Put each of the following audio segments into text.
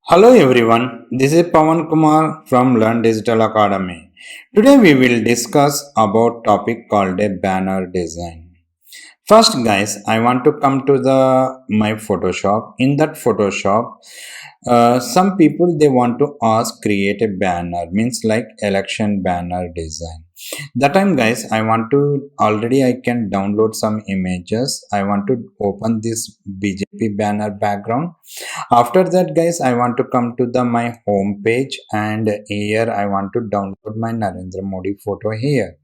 Hello everyone, this is Pawan Kumar from Learn Digital Academy. Today we will discuss about topic called a banner design. First guys, I want to come to the my Photoshop. In that Photoshop, some people they want to ask create a banner means like election banner design. That time guys, I want to already I can download some images. I want to open this BJP banner background. After that guys, I want to come to the my home page, and here I want to download my Narendra Modi photo here.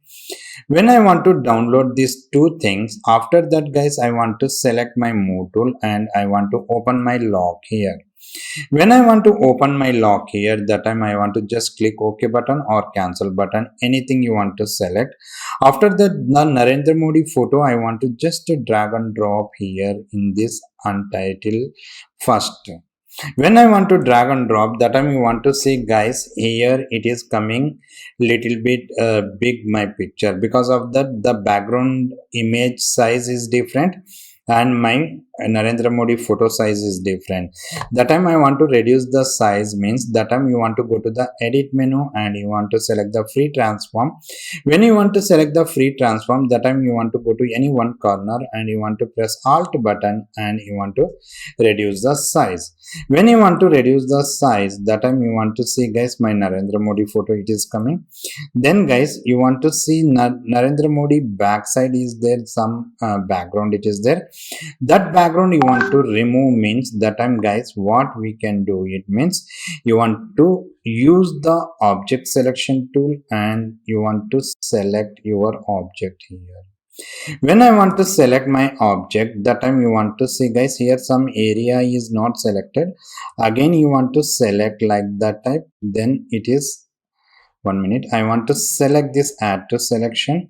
When I want to download these two things, after that guys, I want to select my move tool and I want to open my lock here. When I want to open my lock here, that time I want to just click OK button or cancel button, anything you want to select. After that, the Narendra Modi photo, I want to just drag and drop here in this untitled first. When I want to drag and drop, that time you want to see guys, here it is coming little bit big my picture. Because of that, the background image size is different and my Narendra Modi photo size is different. That time I want to reduce the size, means that time you want to go to the edit menu and you want to select the free transform. When you want to select the free transform, that time you want to go to any one corner and you want to press alt button and you want to reduce the size. When you want to reduce the size, that time you want to see guys, my Narendra Modi photo it is coming. Then guys, you want to see Narendra Modi backside is there, some background it is there. That background you want to remove, means that time guys, what we can do, it means you want to use the object selection tool and you want to select your object here. When I want to select my object, that time you want to see guys, here some area is not selected. Again you want to select like that type, then it is 1 minute. I want to select this add to selection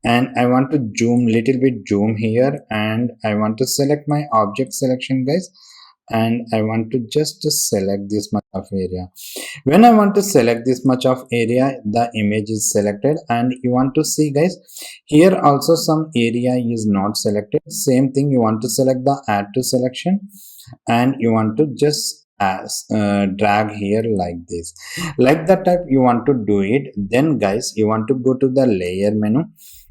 and I want to zoom little bit zoom here, and I want to select my object selection guys, and I want to just select this much of area. When I want to select this much of area, the image is selected, and you want to see guys, here also some area is not selected. Same thing, you want to select the add to selection and you want to just drag here like this, like that type you want to do it. Then guys, you want to go to the layer menu.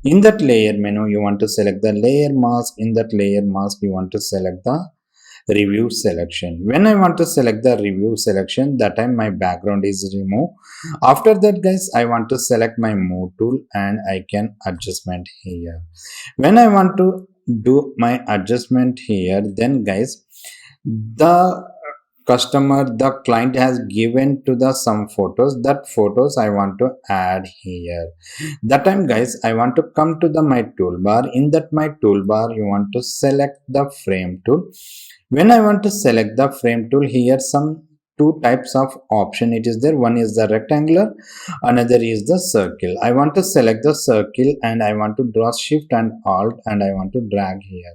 In that layer menu, you want to select the layer mask. In that layer mask, you want to select the review selection. When I want to select the review selection, that time my background is removed. After that guys, I want to select my move tool and I can adjustment here. When I want to do my adjustment here, then guys, the the client has given to the some photos, that photos I want to add here. That time guys, I want to come to the my toolbar. In that my toolbar, you want to select the frame tool. When I want to select the frame tool, here some two types of option it is there. One is the rectangular, another is the circle. I want to select the circle and I want to draw shift and alt and I want to drag here.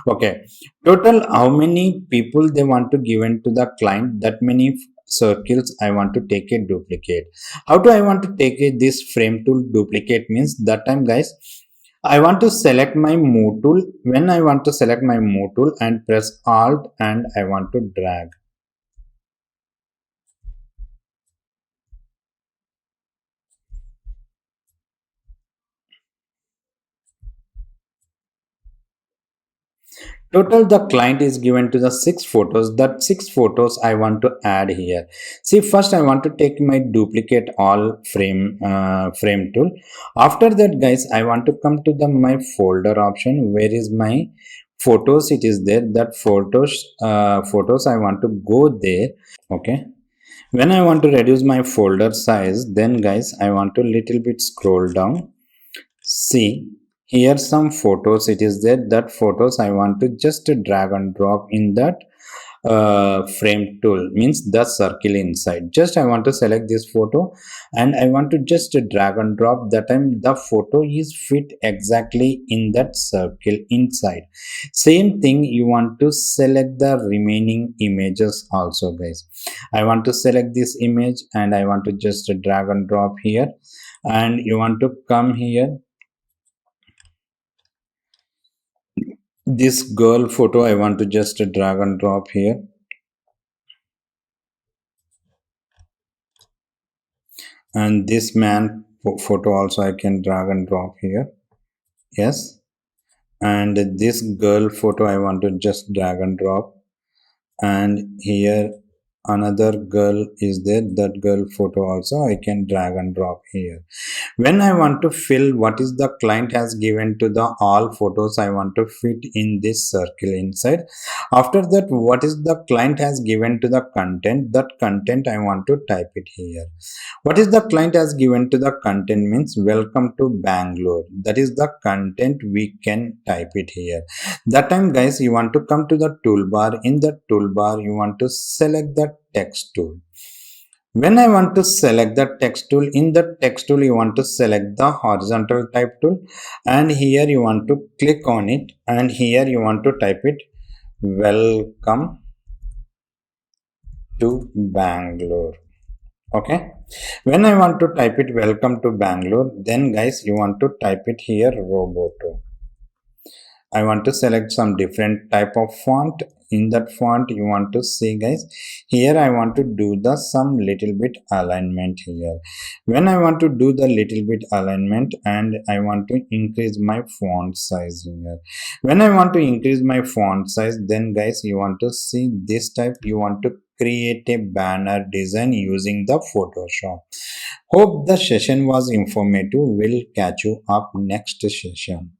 Okay, total how many people they want to give in to the client, that many circles I want to take a duplicate. How do I want to take this frame tool duplicate, means that time guys, I want to select my move tool. When I want to select my move tool and press alt and I want to drag. Total the client is given to the 6 photos. That 6 photos I want to add here. See, first I want to take my duplicate all frame tool. After that guys, I want to come to the my folder option. Where is my photos? It is there. That photos I want to go there. Okay. When I want to reduce my folder size, then guys, I want to little bit scroll down. See, here some photos it is there. That photos I want to just drag and drop in that frame tool, means the circle inside. Just I want to select this photo and I want to just drag and drop. That time the photo is fit exactly in that circle inside. Same thing, you want to select the remaining images also guys. I want to select this image and I want to just drag and drop here, and you want to come here. This girl photo I want to just drag and drop here. and this man photo also I can drag and drop here. Yes, and this girl photo I want to just drag and drop, and here another girl is there, that girl photo also I can drag and drop here. When I want to fill what is the client has given to the all photos, I want to fit in this circle inside. After that, what is the client has given to the content, that content I want to type it here. What is the client has given to the content means welcome to Bangalore, that is the content we can type it here. That time guys, you want to come to the toolbar. In the toolbar you want to select the text tool. When I want to select the text tool, in the text tool you want to select the horizontal type tool, and here you want to click on it, and here you want to type it welcome to Bangalore. Okay, when I want to type it welcome to Bangalore, then guys you want to type it here Roboto. I want to select some different type of font. In that font you want to see guys, here I want to do the some little bit alignment here. When I want to do the little bit alignment, and I want to increase my font size here. When I want to increase my font size, then guys you want to see this type, you want to create a banner design using the Photoshop. Hope the session was informative. We'll catch you up next session.